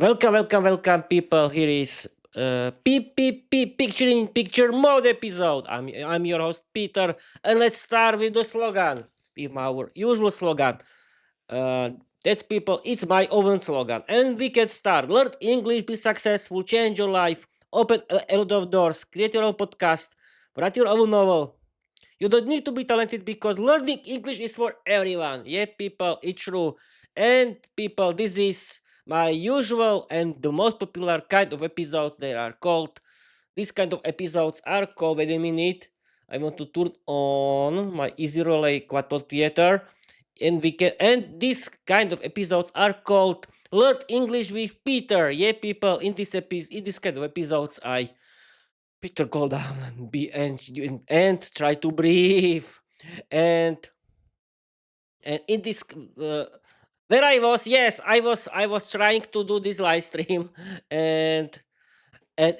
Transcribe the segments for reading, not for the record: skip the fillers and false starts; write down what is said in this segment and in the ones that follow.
Welcome, people. Here is picture in picture mode episode. I'm your host Peter, and let's start with the slogan, with our usual slogan. Uh, that's people. It's my own slogan, and we can start. Learn English, be successful, change your life, open a lot of doors, create your own podcast, write your own novel. You don't need to be talented because learning English is for everyone. Yeah, people, it's true. And people, this is my usual and the most popular kind of episodes. They are called. These kind of episodes are called. Wait a minute. I want to turn on my Easy Relay Quad Theater, and we can. And these kind of episodes are called Learn English with Peter. Yeah, people. In this kind of episodes, I Peter go down and be and try to breathe. And in this where I was, yes, I was trying to do this live stream, and and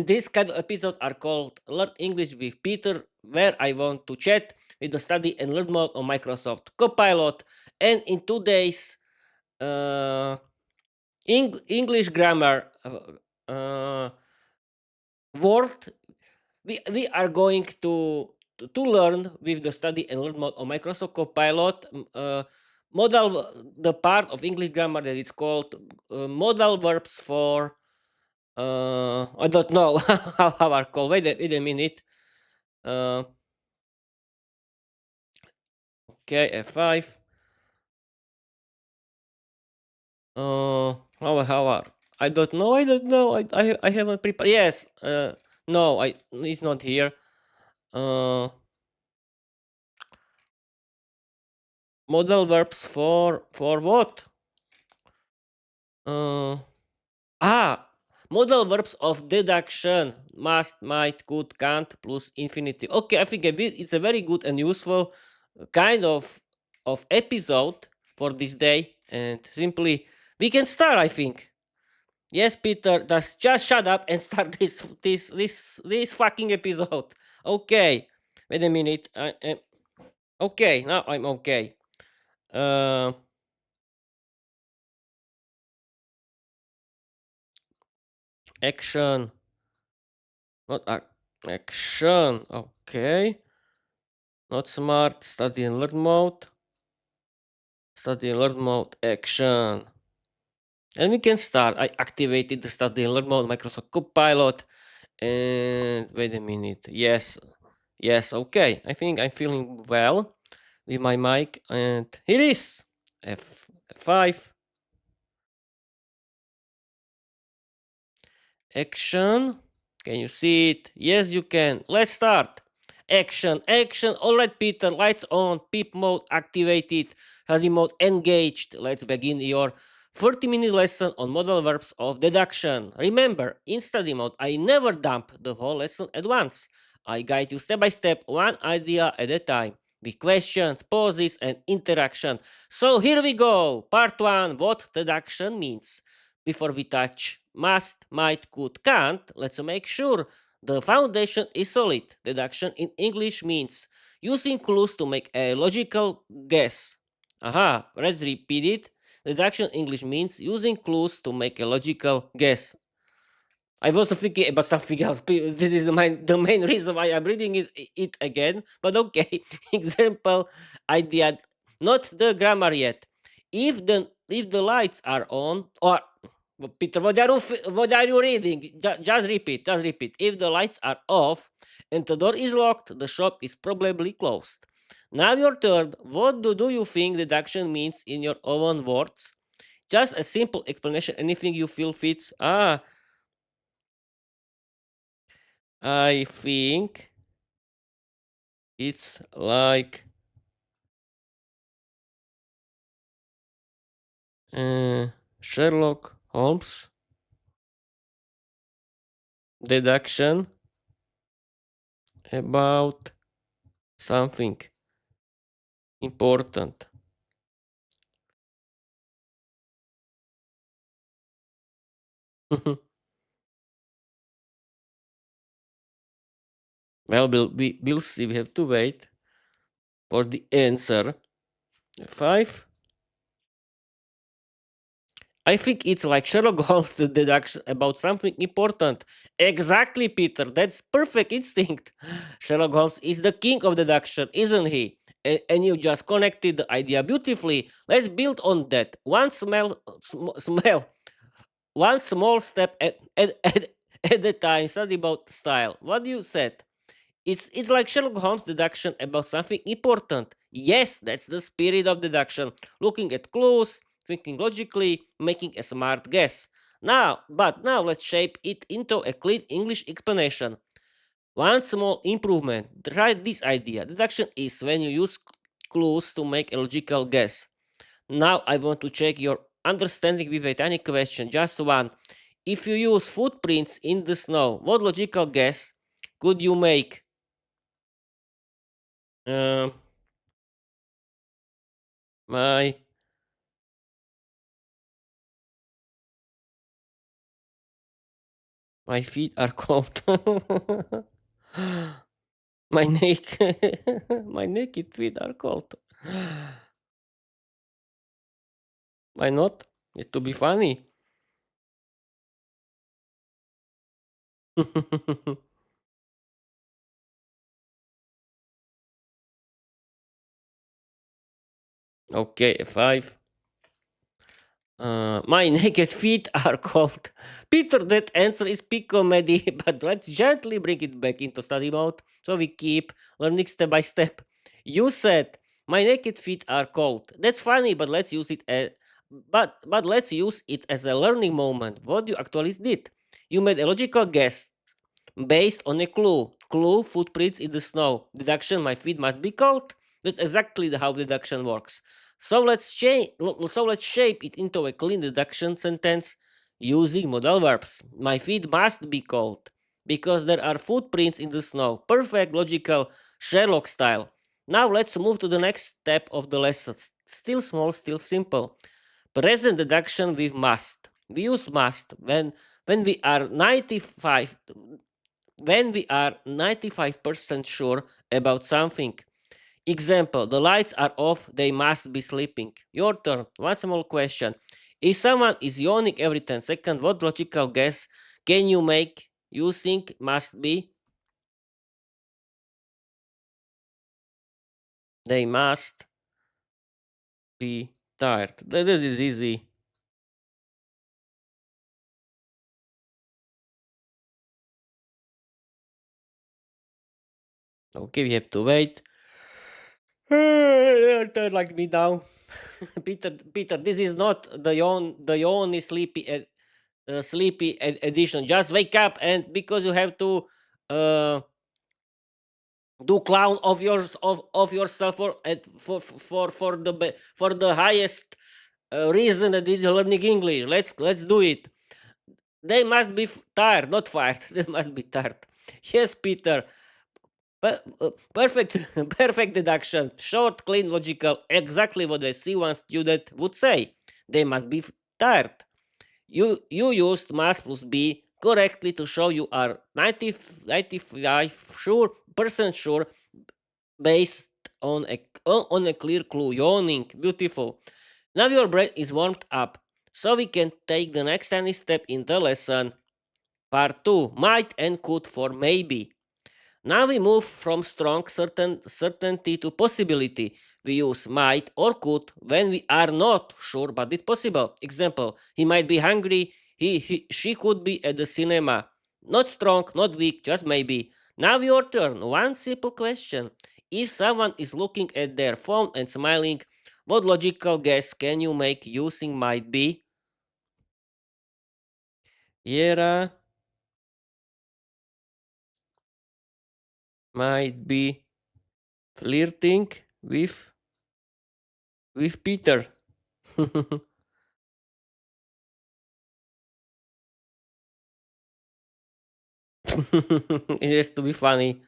these kind of episodes are called Learn English with Peter, where I want to chat with the study and learn mode on Microsoft Copilot. And in today's uh, English grammar uh, word, we are going to learn with the study and learn mode on Microsoft Copilot modal the part of English grammar that it's called modal verbs for I don't know how are called. Wait a minute. Uh, okay, F5. How are I don't know. I don't know. I haven't prepared. Yes. No. It's not here. Uh, modal verbs for what? Uh, Modal verbs of deduction: must, might, could, can't, plus infinitive. Okay, I think it's a very good and useful kind of episode for this day. And simply, we can start. I think. Yes, Peter. Just shut up and start this fucking episode. Okay. Wait a minute. Okay. Now I'm okay. Uh, Action. Not action. Okay. Not smart. Study and learn mode. Study and learn mode. Action. And we can start. I activated the study and learn mode Microsoft Copilot. And wait a minute. Yes. Yes. Okay. I think I'm feeling well with my mic. And here it is. F5. Action. Can you see it? Yes, you can. Let's start. Action. All right, Peter. Lights on. Peep mode activated. Study mode engaged. Let's begin your 30-minute lesson on modal verbs of deduction. Remember, in study mode, I never dump the whole lesson at once. I guide you step by step, one idea at a time, with questions, pauses, and interaction. So here we go. Part 1: what deduction means. Before we touch must, might, could, can't, let's make sure the foundation is solid. Deduction in English means using clues to make a logical guess. Aha, let's repeat it. Deduction in English means using clues to make a logical guess. I was thinking about something else. This is the main reason why I'm reading it again. But okay, example idea, not the grammar yet. If the lights are on, or Peter, what are you reading? Just repeat. Just repeat. If the lights are off and the door is locked, the shop is probably closed. Now your turn. What do you think deduction means in your own words? Just a simple explanation. Anything you feel fits. I think it's like Sherlock Holmes deduction about something important. Well, we'll see. We have to wait for the answer. 5. I think it's like Sherlock Holmes' deduction about something important. Exactly, Peter. That's perfect instinct. Sherlock Holmes is the king of deduction, isn't he? And you just connected the idea beautifully. Let's build on that. One small step at a time. Study about style. What do you said? It's like Sherlock Holmes deduction about something important. Yes, that's the spirit of deduction. Looking at clues, thinking logically, making a smart guess. Now let's shape it into a clean English explanation. One small improvement. Try this idea. Deduction is when you use clues to make a logical guess. Now I want to check your understanding with a tiny question, just one. If you use footprints in the snow, what logical guess could you make? Um, my my feet are cold. my neck, my naked feet are cold. Why not? It's to be funny. Okay, five. My naked feet are cold. Peter, that answer is peak comedy, but let's gently bring it back into study mode so we keep learning step by step. You said my naked feet are cold. That's funny, but let's use it as a learning moment. What you actually did? You made a logical guess based on a clue. Clue footprints in the snow. Deduction my feet must be cold. That's exactly how deduction works. So let's shape it into a clean deduction sentence using modal verbs. My feet must be cold because there are footprints in the snow. Perfect, logical, Sherlock style. Now let's move to the next step of the lesson. Still small, still simple. Present deduction with must. We use must when we are 95% sure about something. Example, the lights are off, they must be sleeping. Your turn. One small question. If someone is yawning every 10 seconds, what logical guess can you make you think must be? They must be tired. That is easy. Okay, we have to wait. Your turn like me now. Peter, this is not the yawn is sleepy edition. Just wake up, and because you have to uh, do clown of yourself for the highest reason that is learning English. Let's do it. They must be tired, not fired. They must be tired. Yes, Peter. Perfect, perfect deduction. Short, clean, logical. Exactly what a C1 student would say. They must be tired. You used must plus be correctly to show you are 95 percent sure based on a clear clue. Yawning, beautiful. Now your brain is warmed up, so we can take the next tiny step in the lesson. Part 2, might and could for maybe. Now we move from strong certainty to possibility. We use might or could when we are not sure but it's possible. Example, he might be hungry, she could be at the cinema. Not strong, not weak, just maybe. Now your turn. One simple question. If someone is looking at their phone and smiling, what logical guess can you make using might be? Viera might be flirting with Peter. It has to be funny.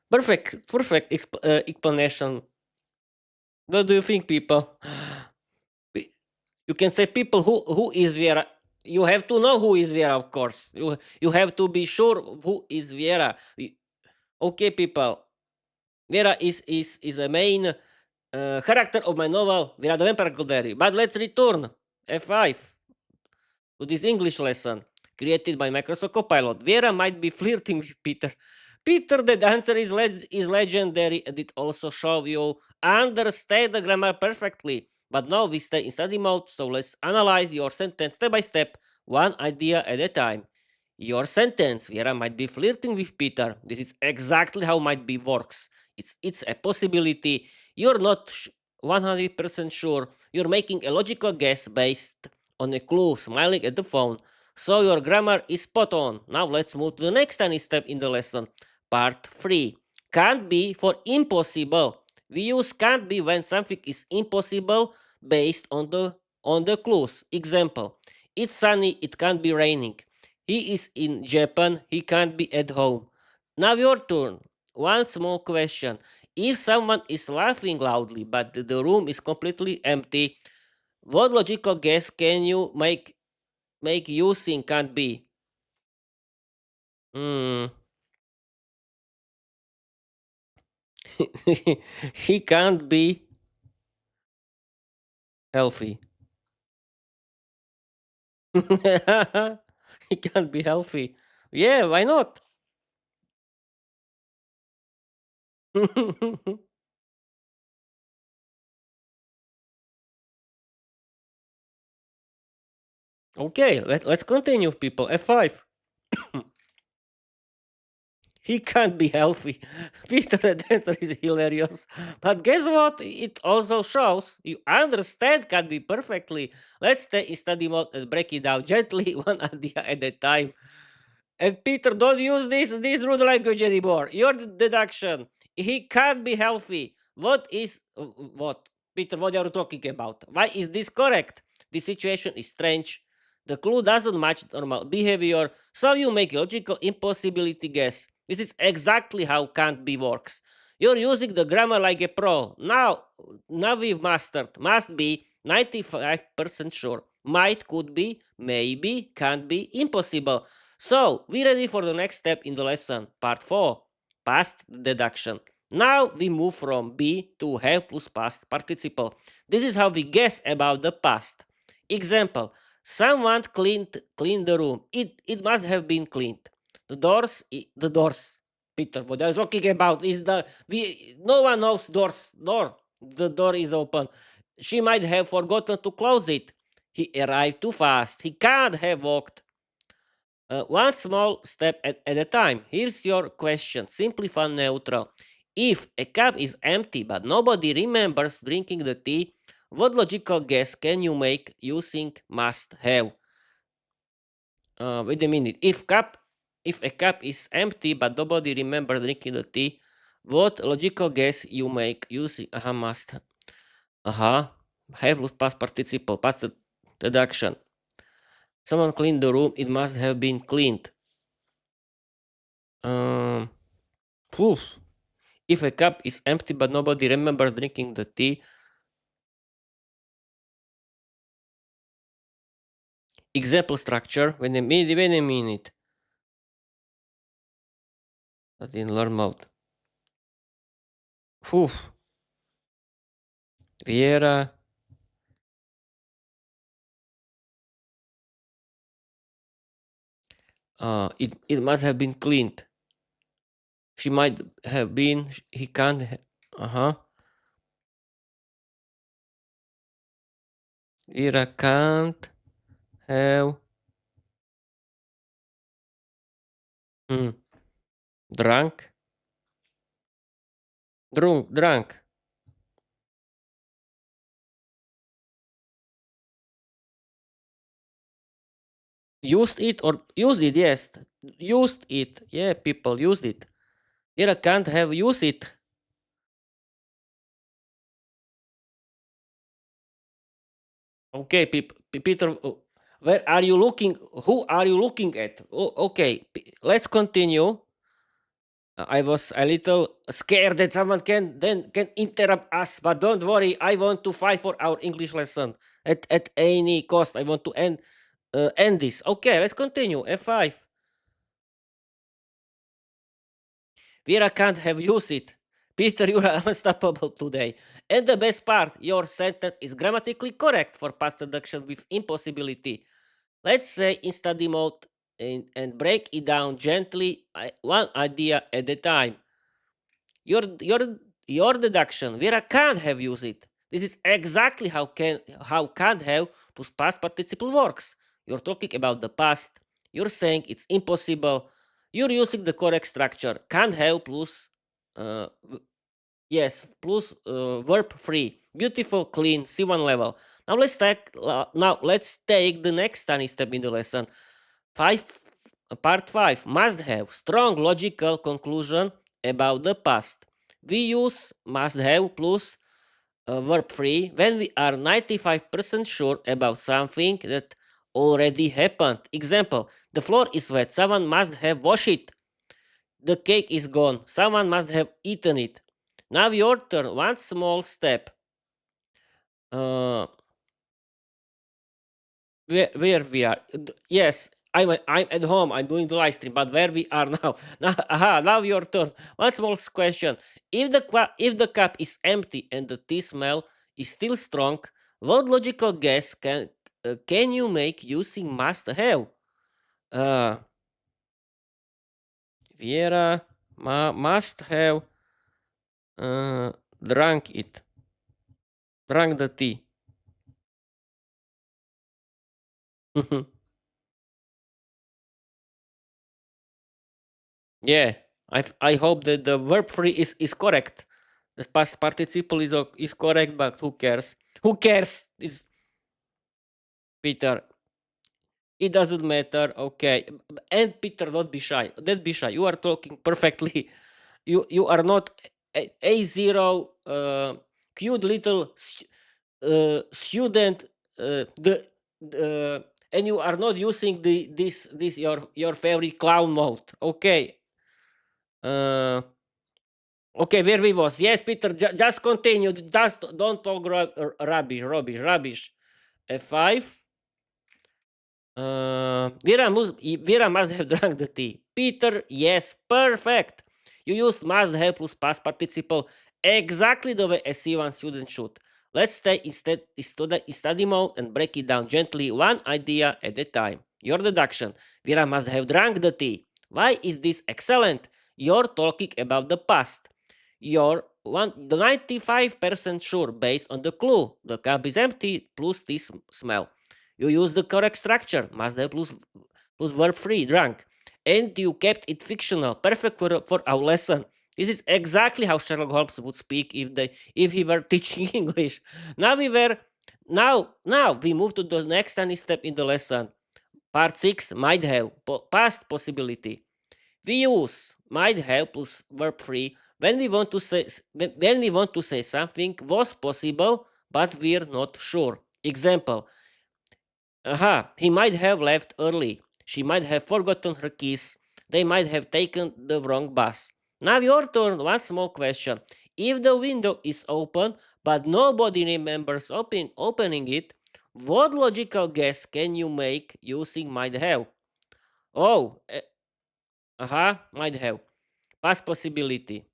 Perfect explanation. What do you think, people? You can say people who is Viera. You have to know who is Viera, of course. You have to be sure who is Viera. Okay, people. Viera is a main character of my novel Viera the Vampire Diary. But let's return. F5. to this English lesson created by Microsoft Copilot. Viera might be flirting with Peter. Peter, the answer is legendary, and it also shows you understand the grammar perfectly. But now we stay in study mode, so let's analyze your sentence step by step, one idea at a time. Your sentence, Viera might be flirting with Peter. This is exactly how might be works. It's a possibility. You're not 100% sure. You're making a logical guess based on a clue, smiling at the phone. So your grammar is spot on. Now let's move to the next tiny step in the lesson. Part 3. Can't be for impossible. We use can't be when something is impossible based on the clues. Example: it's sunny, it can't be raining. He is in Japan, he can't be at home. Now your turn. One small question. If someone is laughing loudly but the room is completely empty, what logical guess can you make using can't be? Hmm. He can't be healthy. He can't be healthy. Yeah, why not? Okay, let's continue, people. F5. He can't be healthy. Peter the Dancer is hilarious. But guess what? It also shows you understand can be perfectly. Let's stay in study mode and break it down gently, one idea at a time. And Peter, don't use this rude language anymore. Your deduction. He can't be healthy. What? Peter, what are you talking about? Why is this correct? The situation is strange. The clue doesn't match normal behavior, so you make a logical impossibility guess. This is exactly how can't be works. You're using the grammar like a pro. Now we've mastered. Must be 95% sure. Might, could be, maybe, can't be, impossible. So, we ready for the next step in the lesson, part 4, past deduction. Now we move from be to have plus past participle. This is how we guess about the past. Example: someone cleaned the room. It must have been cleaned. The doors. Peter, what are you talking about? Is the we no one knows door. The door is open. She might have forgotten to close it. He arrived too fast. He can't have walked one small step at a time. Here's your question, simply fun neutral. If a cup is empty but nobody remembers drinking the tea, what logical guess can you make using must have? Wait a minute. If a cup is empty but nobody remembers drinking the tea, what logical guess you make using must? Have plus past participle, past deduction. Someone cleaned the room. It must have been cleaned. Um, Poof. If a cup is empty but nobody remembers drinking the tea, example structure. Wait a minute. That in learn mode. Poof. Viera. It must have been cleaned. She might have been. He can't. Viera can't have hmm, drunk. Drunk. Used it or used it? Yes, used it. Yeah, people used it. Viera can't have used it. Okay, Peter, where are you looking? Who are you looking at? Okay, let's continue. I was a little scared that someone can interrupt us, but don't worry. I want to fight for our English lesson at any cost. I want to end this. Okay, let's continue. F5. Vera can't have used it. Peter, you are unstoppable today. And the best part, your sentence is grammatically correct for past deduction with impossibility. Let's say in study mode and break it down gently, one idea at a time. Your deduction, Vera can't have used it. This is exactly how can't have plus past participle works. You're talking about the past. You're saying it's impossible. You're using the correct structure. Can't have plus uh, yes, plus verb free. Beautiful, clean, C1 level. Now let's take the next tiny step in the lesson. Five Part 5 must have strong logical conclusion about the past. We use must have plus verb free when we are 95% sure about something that already happened. Example: the floor is wet, someone must have washed it. The cake is gone, someone must have eaten it. Now your turn. One small step. Uh, where we are? Yes, I'm at home. I'm doing the live stream, but where we are now? Now your turn. One small question: if the cup is empty and the tea smell is still strong, what logical guess can you make using must have? Uh, Viera must have uh, drunk it, drank the tea. Yeah, I hope that the verb free is correct. The past participle is correct, but who cares? Who cares? It's Peter. It doesn't matter. Okay, and Peter, don't be shy. Don't be shy. You are talking perfectly. You are not A0 cute little student. And you are not using this your favorite clown mode. Okay. Uh, Okay, where we was? Yes, Peter, just continue. Just don't talk rubbish. F5. Vera must have drunk the tea. Peter, yes, perfect. You used must have plus past participle exactly the way a C1 student should. Let's stay instead in study mode and break it down gently, one idea at a time. Your deduction: Vera must have drunk the tea. Why is this excellent? You're talking about the past. You're 95% sure based on the clue. The cup is empty plus this smell. You use the correct structure, must have plus verb free, drunk. And you kept it fictional, perfect for our lesson. This is exactly how Sherlock Holmes would speak if he were teaching English. Now we were now we move to the next tiny step in the lesson. Part 6 might have past possibility. We use might have plus verb free when we want to say something was possible but we're not sure. Example: he might have left early. She might have forgotten her keys. They might have taken the wrong bus. Now your turn. One small question. If the window is open but nobody remembers opening it, what logical guess can you make using might have? Oh, might have. Past possibility.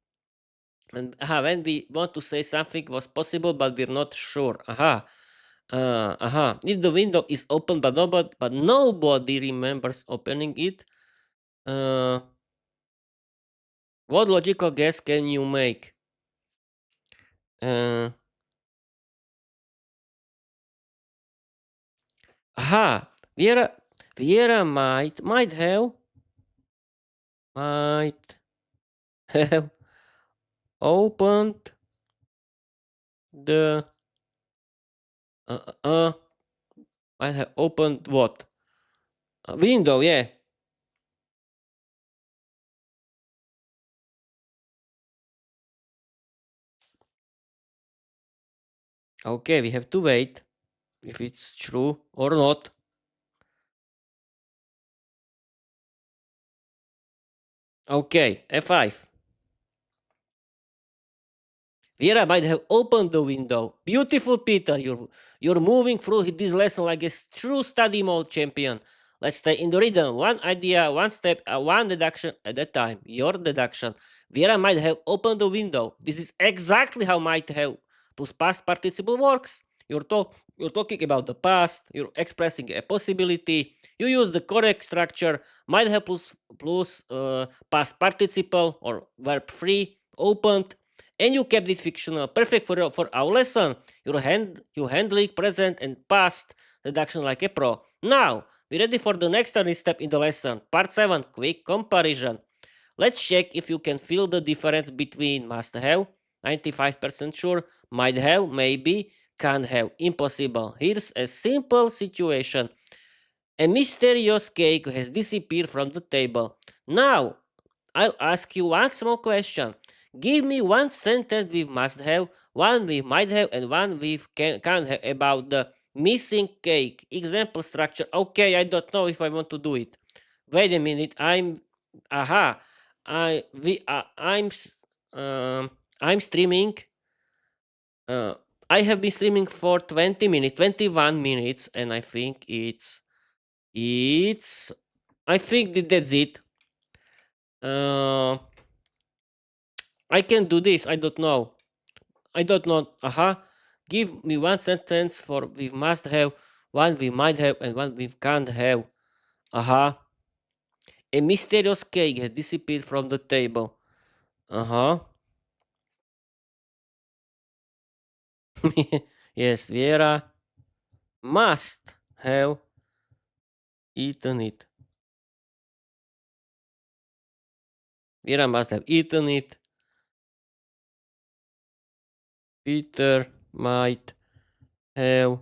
And when we want to say something was possible but we're not sure. If the window is open but nobody remembers opening it, uh, what logical guess can you make? Uh, aha, Viera, Viera might have opened the uh, uh might have opened what? Window, yeah. Okay, we have to wait if it's true or not. Okay, F5. Viera might have opened the window. Beautiful, Peter. You're moving through this lesson like a true study mode champion. Let's stay in the rhythm. One idea, one step, one deduction at a time. Your deduction. Viera might have opened the window. This is exactly how might have plus past participle works. You're talking about the past. You're expressing a possibility. You use the correct structure. Might have plus past participle or verb free opened, and you kept it fictional. Perfect for our lesson. You handling present and past reduction like a pro. Now we're ready for the next study step in the lesson. Part 7, quick comparison. Let's check if you can feel the difference between must have, 95% sure, might have, maybe, can't have, impossible. Here's a simple situation. A mysterious cake has disappeared from the table. Now, I'll ask you one small question. Give me one sentence with must have, one with might have, and one with can have about the missing cake. Example structure. Okay, I don't know if I want to do it. Wait a minute. Aha. I we I'm streaming. Uh, I have been streaming for 20 minutes, 21 minutes, and it's I think that's it. Uh, I can do this. I don't know. I don't know. Aha. Give me one sentence for we must have, one we might have, and one we can't have. Aha. A mysterious cake has disappeared from the table. Uh-huh. Yes, Viera must have eaten it. Viera must have eaten it. Peter might have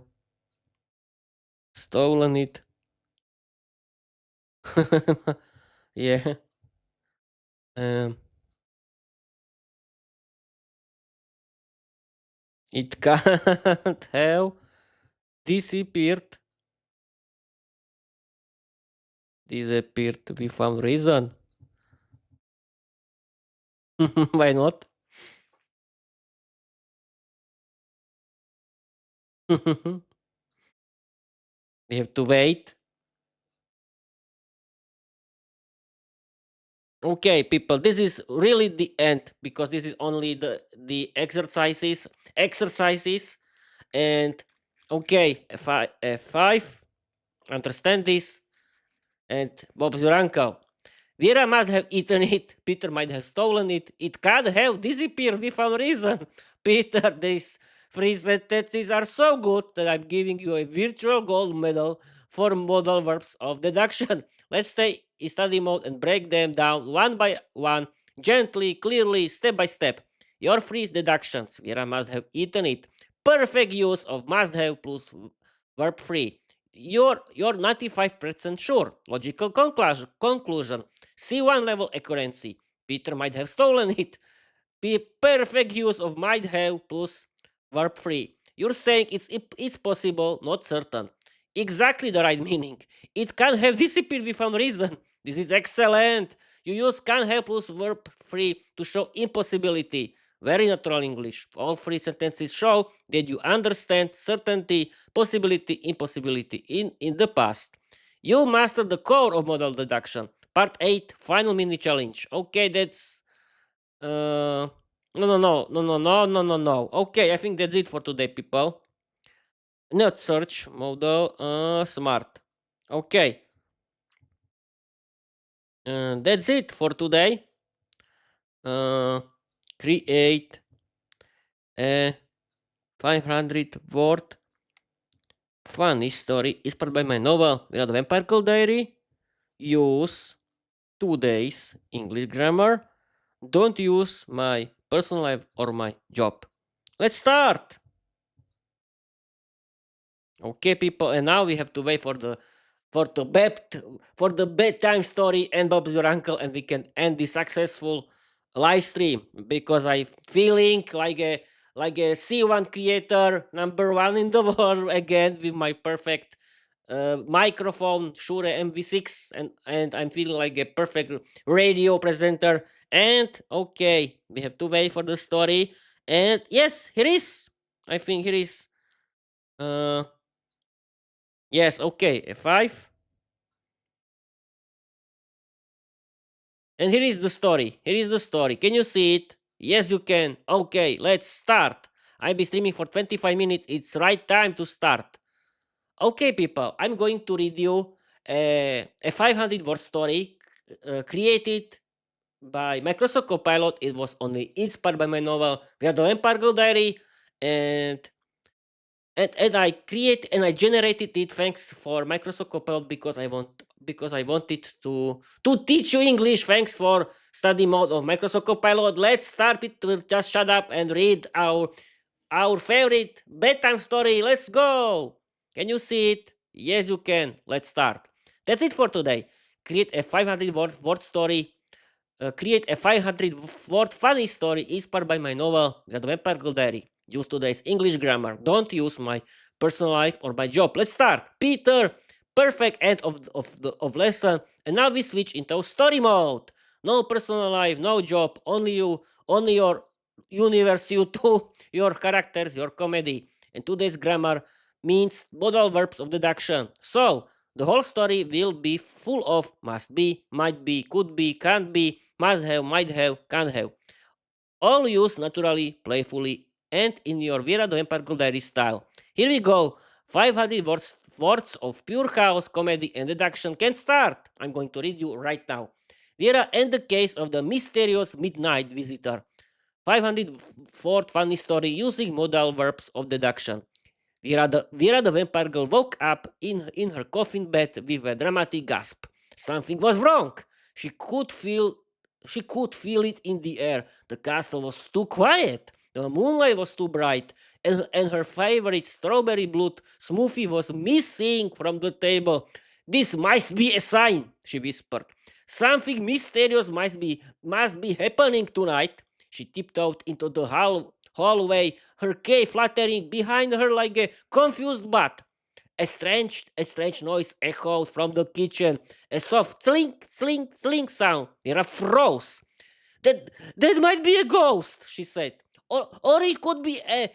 stolen it. Yeah. Um, it can't have disappeared. Disappeared without reason. Why not? We have to wait. Okay, people, this is really the end because this is only the exercises, and okay, F5, understand this, and Bob's your uncle. Vera must have eaten it. Peter might have stolen it. It can't have disappeared without reason. Peter, these three sentences are so good that I'm giving you a virtual gold medal for modal verbs of deduction. Let's stay in study mode and break them down one by one, gently, clearly, step by step. Your free deductions. Vera must have eaten it. Perfect use of must have plus verb free. You're 95% sure. Logical conclusion. C1 level accuracy. Peter might have stolen it. Perfect use of might have plus verb free. You're saying it's possible, not certain. Exactly the right meaning. It can have disappeared without reason. This is excellent. You use can have plus verb free to show impossibility. Very natural English. All three sentences show that you understand certainty, possibility, impossibility in the past. You mastered the core of modal deduction. Part 8, final mini challenge. Okay, that's no. Okay, I think that's it for today, people. Not search modal smart. Okay. That's it for today. Create a 500-word funny story inspired by my novel Viera the Vampire Call Diary. Use today's English grammar. Don't use my personal life or my job. Let's start. Okay, people, and now we have to wait for the bedtime story and Bob's your uncle, and we can end the successful live stream because I feeling like a C1 creator, number one in the world again with my perfect microphone Shure MV6, and I'm feeling like a perfect radio presenter. And okay, we have to wait for the story. And yes, here is. I think here is. Yes, okay, F5. And here is the story. Here is the story. Can you see it? Yes, you can. Okay, let's start. I've been streaming for 25 minutes. It's right time to start. Okay, people, I'm going to read you a 500 word story created by Microsoft Copilot. It was only inspired by my novel Viera the Vampire Girl Diary, and I generated it thanks for Microsoft Copilot because I wanted to teach you English. Thanks for study mode of Microsoft Copilot. Let's start it. We'll just shut up and read our favorite bedtime story. Let's go. Can you see it? Yes, you can. Let's start. That's it for today. Create a 500 word story. Create a 500 word funny story inspired by my novel, The Vampire Girl Diary. Use today's English grammar. Don't use my personal life or my job. Let's start. Peter, perfect end of lesson. And now we switch into story mode. No personal life, no job, only you, only your universe, you two, your characters, your comedy. And today's grammar means modal verbs of deduction. So, the whole story will be full of must be, might be, could be, can't be, must have, might have, can't have. All used naturally, playfully, and in your Viera the Vampire Girl Diary style. Here we go. 500 words of pure chaos, comedy, and deduction can start. I'm going to read you right now. Viera and the case of the mysterious midnight visitor. 500 word funny story using modal verbs of deduction. Viera the Vampire Girl woke up in her coffin bed with a dramatic gasp. Something was wrong. She could feel she could feel it in the air. The castle was too quiet. The moonlight was too bright, and her favorite strawberry blood smoothie was missing from the table. This must be a sign, she whispered. Something mysterious must be happening tonight. She tiptoed into the hallway, her cape fluttering behind her like a confused bat. A strange noise echoed from the kitchen. A soft slink, slink, slink sound. Vera froze. That might be a ghost, she said. Or it could be a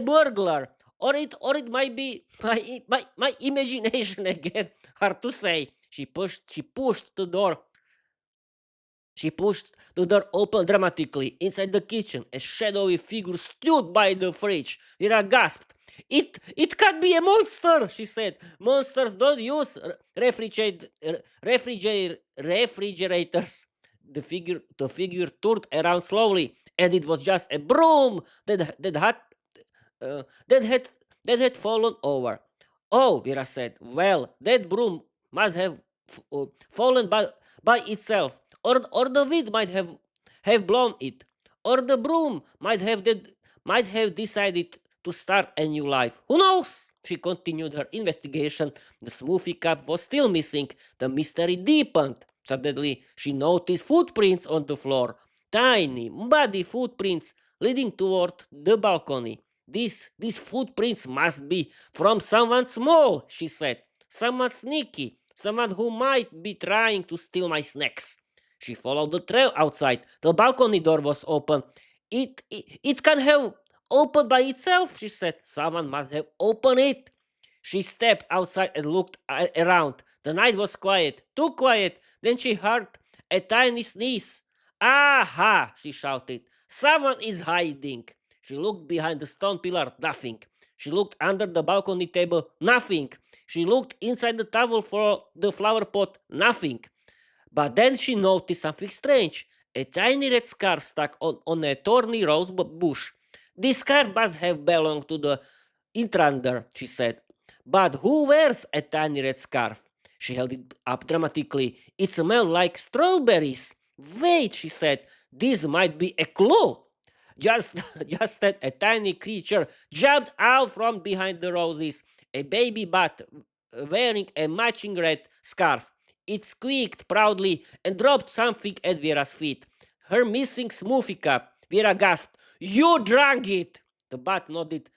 burglar. Or it might be my imagination again. Hard to say. She pushed the door open dramatically. Inside the kitchen, a shadowy figure stood by the fridge. Vera gasped. It can't be a monster, she said. Monsters don't use refrigerators. The figure turned around slowly, and it was just a broom uh, that had that had fallen over. Oh, Vera said. Well, that broom must have fallen by itself, or the wind might have blown it, or the broom might have decided to start a new life. Who knows? She continued her investigation. The smoothie cup was still missing. The mystery deepened. Suddenly, she noticed footprints on the floor. Tiny, muddy footprints leading toward the balcony. These footprints must be from someone small, she said. Someone sneaky. Someone who might be trying to steal my snacks. She followed the trail outside. The balcony door was open. It can have opened by itself, she said. Someone must have opened it. She stepped outside and looked around. The night was quiet, too quiet. Then she heard a tiny sneeze. Aha! She shouted. Someone is hiding. She looked behind the stone pillar. Nothing. She looked under the balcony table. Nothing. She looked inside the towel for the flower pot. Nothing. But then she noticed something strange. A tiny red scarf stuck on a thorny rose bush. This scarf must have belonged to the intruder, she said. But who wears a tiny red scarf? She held it up dramatically. It smelled like strawberries. Wait, she said. This might be a clue. Just, just then, a tiny creature jumped out from behind the roses. A baby bat wearing a matching red scarf. It squeaked proudly and dropped something at Vera's feet. Her missing smoothie cup. Vera gasped. You drank it! The bat nodded.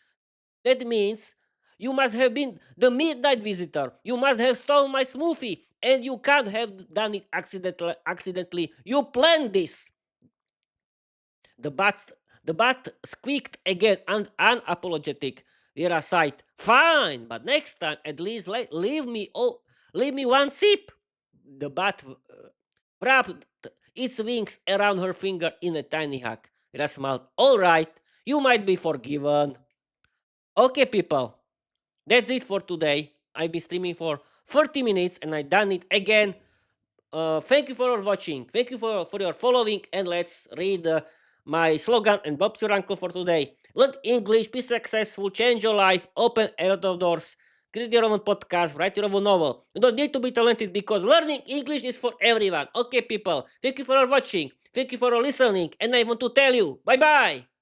That means you must have been the midnight visitor. You must have stolen my smoothie, and you can't have done it accidentally. You planned this. The bat, the bat squeaked again and unapologetic. Vera sighed. Fine, but next time at least leave me one sip. The bat wrapped its wings around her finger in a tiny hug. Vera smiled. All right, you might be forgiven. Okay, people, that's it for today. I've been streaming for 30 minutes and I done it again. Thank you for watching. Thank you for your following. And let's read my slogan and Bob's your uncle for today. Learn English, be successful, change your life, open a lot of doors, create your own podcast, write your own novel. You don't need to be talented because learning English is for everyone. Okay, people. Thank you for watching. Thank you for listening. And I want to tell you, bye bye.